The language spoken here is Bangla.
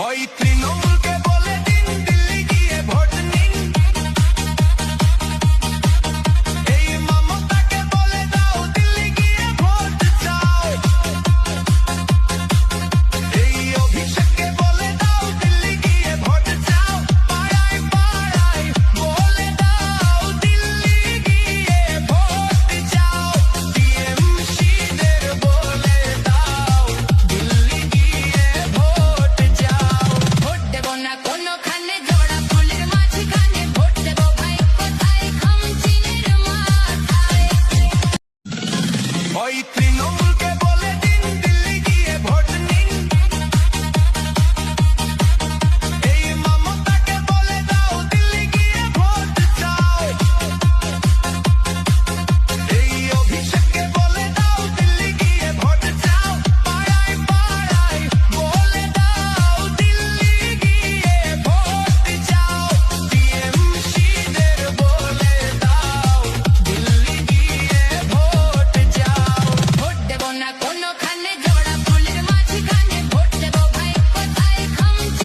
ওই তৃণমূলকে বলে দিন দিল্লি গিয়ে ভোট নিন, এই মমতাকে বলে দাও দিল্লি গিয়ে ভোট চাও, এই অভিষেককে বলে দাও দিল্লি গিয়ে ভোট চাও, পাড়ায় পাড়ায় বলে দাও দিল্লি গিয়ে ভোট চাও, টিএমসিদের বলে দাও দিল্লি গিয়ে ভোট চাও। ভোট দেব না কোনোখানে জোড়া ফুলের মাঝখানে, ভোট দেব ভাই কোথায় খামচিনের মাথায়। ওই তৃণমূলকে বলে দিন দিল্লি গিয়ে ভোট নিন, এই মমতাকে বলে দাও দিল্লি গিয়ে ভোট চাও, এই অভিষেককে বলে দাও দিল্লি গিয়ে ভোট চাও, পাড়ায় পাড়ায় বলে দাও দিল্লি গিয়ে ভোট চাও, টিএমসিদের বলে দাও দিল্লি গিয়ে ভোট চাও। ভোট দেব না কোনোখানে